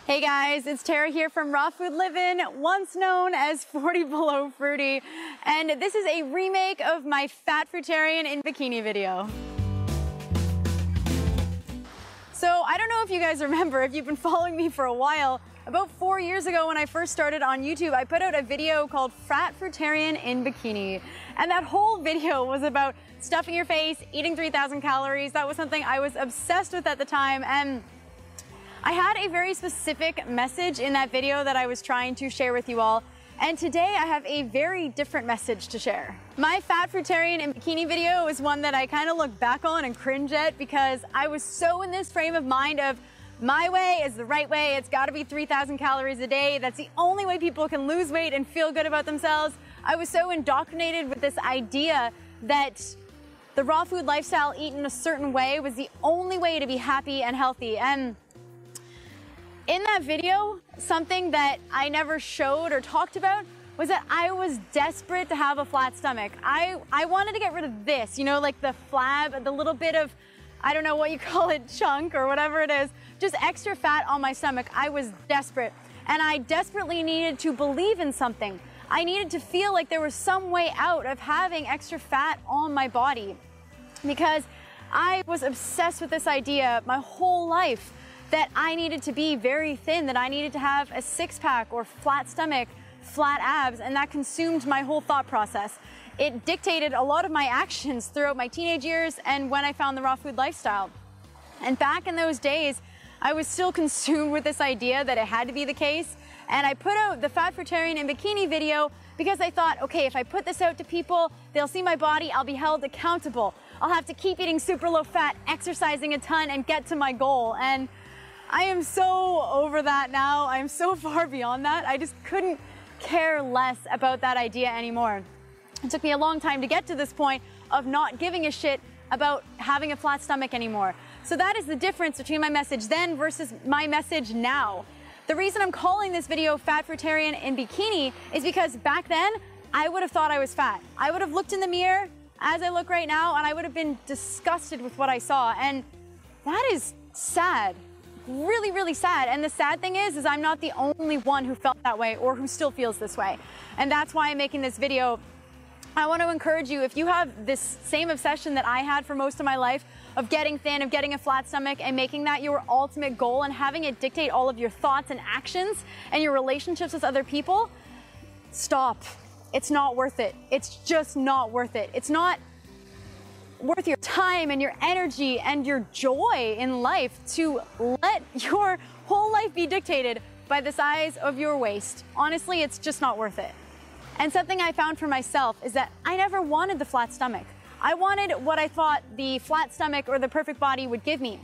Hey guys, it's Tara here from Raw Food Livin', once known as 40 Below Fruity, and this is a remake of my Fat Fruitarian in Bikini video. So I don't know if you guys remember, if you've been following me for a while, about 4 years ago when I first started on YouTube, I put out a video called Fat Fruitarian in Bikini. And that whole video was about stuffing your face, eating 3,000 calories. That was something I was obsessed with at the time. And I had a very specific message in that video that I was trying to share with you all. And today I have a very different message to share. My Fat Fruitarian in Bikini video is one that I kind of look back on and cringe at because I was so in this frame of mind of my way is the right way. It's got to be 3,000 calories a day. That's the only way people can lose weight and feel good about themselves. I was so indoctrinated with this idea that the raw food lifestyle eaten a certain way was the only way to be happy and healthy. And in that video, something that I never showed or talked about was that I was desperate to have a flat stomach. I wanted to get rid of this, you know, like the flab, the little bit of, I don't know what you call it, chunk or whatever it is, just extra fat on my stomach. I was desperate, and I desperately needed to believe in something. I needed to feel like there was some way out of having extra fat on my body because I was obsessed with this idea my whole life that I needed to be very thin, that I needed to have a six-pack or flat stomach, flat abs, and that consumed my whole thought process. It dictated a lot of my actions throughout my teenage years and when I found the raw food lifestyle. And back in those days, I was still consumed with this idea that it had to be the case. And I put out the Fat Fruitarian in Bikini video because I thought, okay, if I put this out to people, they'll see my body, I'll be held accountable. I'll have to keep eating super low fat, exercising a ton, and get to my goal. And I am so over that now. I'm so far beyond that. I just couldn't care less about that idea anymore. It took me a long time to get to this point of not giving a shit about having a flat stomach anymore. So that is the difference between my message then versus my message now. The reason I'm calling this video Fat Fruitarian in Bikini is because back then, I would have thought I was fat. I would have looked in the mirror as I look right now and I would have been disgusted with what I saw. And that is sad. Really, really sad. And the sad thing is I'm not the only one who felt that way or who still feels this way. And that's why I'm making this video. I want to encourage you, if you have this same obsession that I had for most of my life of getting thin, of getting a flat stomach and making that your ultimate goal and having it dictate all of your thoughts and actions and your relationships with other people, stop. It's not worth it. It's just not worth it. It's not worth your time and your energy and your joy in life to let your whole life be dictated by the size of your waist. Honestly, it's just not worth it. And something I found for myself is that I never wanted the flat stomach. I wanted what I thought the flat stomach or the perfect body would give me.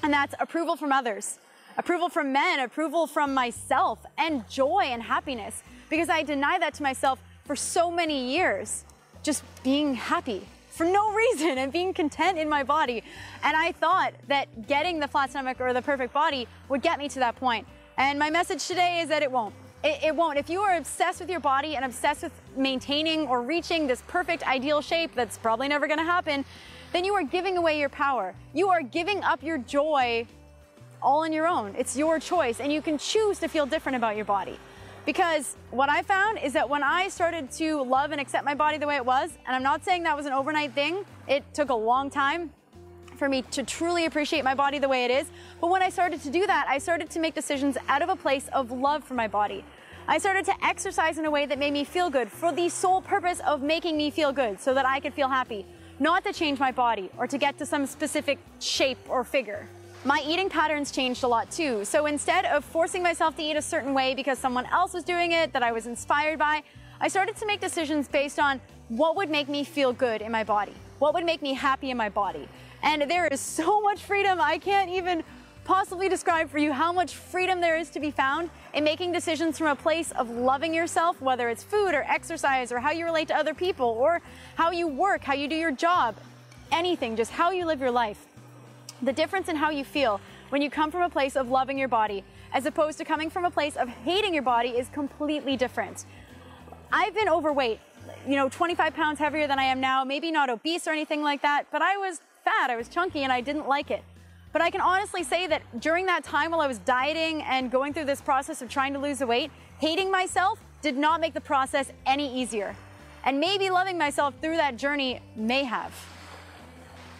And that's approval from others, approval from men, approval from myself, and joy and happiness. Because I denied that to myself for so many years, just being happy for no reason and being content in my body. And I thought that getting the flat stomach or the perfect body would get me to that point. And my message today is that it won't. It won't. If you are obsessed with your body and obsessed with maintaining or reaching this perfect ideal shape that's probably never gonna happen, then you are giving away your power. You are giving up your joy all on your own. It's your choice and you can choose to feel different about your body. Because what I found is that when I started to love and accept my body the way it was, and I'm not saying that was an overnight thing, it took a long time for me to truly appreciate my body the way it is. But when I started to do that, I started to make decisions out of a place of love for my body. I started to exercise in a way that made me feel good for the sole purpose of making me feel good so that I could feel happy, not to change my body or to get to some specific shape or figure. My eating patterns changed a lot too. So instead of forcing myself to eat a certain way because someone else was doing it that I was inspired by, I started to make decisions based on what would make me feel good in my body, what would make me happy in my body. And there is so much freedom, I can't even possibly describe for you how much freedom there is to be found in making decisions from a place of loving yourself, whether it's food or exercise or how you relate to other people or how you work, how you do your job, anything, just how you live your life. The difference in how you feel when you come from a place of loving your body as opposed to coming from a place of hating your body is completely different. I've been overweight, 25 pounds heavier than I am now, maybe not obese or anything like that, but I was fat, I was chunky, and I didn't like it. But I can honestly say that during that time while I was dieting and going through this process of trying to lose the weight, hating myself did not make the process any easier. And maybe loving myself through that journey may have.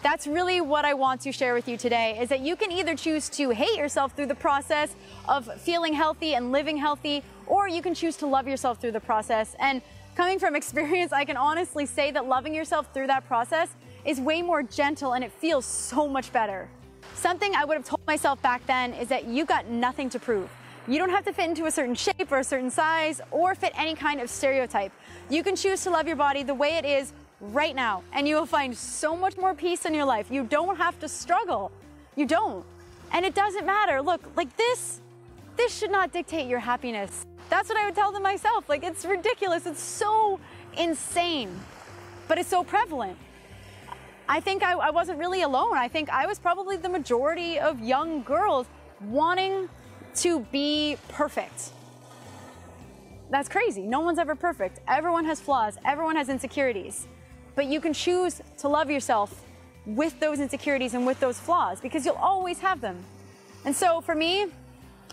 That's really what I want to share with you today, is that you can either choose to hate yourself through the process of feeling healthy and living healthy, or you can choose to love yourself through the process. And coming from experience, I can honestly say that loving yourself through that process is way more gentle and it feels so much better. Something I would have told myself back then is that you've got nothing to prove. You don't have to fit into a certain shape or a certain size or fit any kind of stereotype. You can choose to love your body the way it is right now, and you will find so much more peace in your life. You don't have to struggle. You don't. And it doesn't matter. Look, like this should not dictate your happiness. That's what I would tell them myself. Like, it's ridiculous. It's so insane, but it's so prevalent. I think I wasn't really alone. I think I was probably the majority of young girls wanting to be perfect. That's crazy. No one's ever perfect. Everyone has flaws. Everyone has insecurities. But you can choose to love yourself with those insecurities and with those flaws, because you'll always have them. And so for me,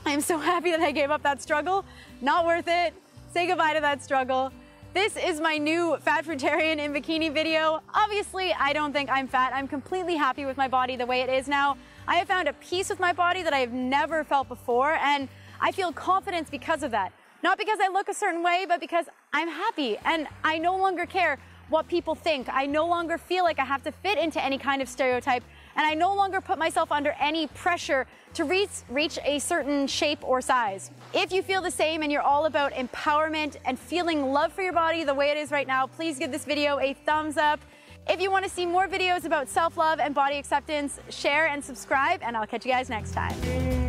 I am so happy that I gave up that struggle. Not worth it. Say goodbye to that struggle. This is my new Fat Fruitarian in Bikini video. Obviously, I don't think I'm fat. I'm completely happy with my body the way it is now. I have found a peace with my body that I have never felt before, and I feel confidence because of that. Not because I look a certain way, but because I'm happy, and I no longer care what people think. I no longer feel like I have to fit into any kind of stereotype, and I no longer put myself under any pressure to reach a certain shape or size. If you feel the same and you're all about empowerment and feeling love for your body the way it is right now, please give this video a thumbs up. If you want to see more videos about self-love and body acceptance, share and subscribe, and I'll catch you guys next time.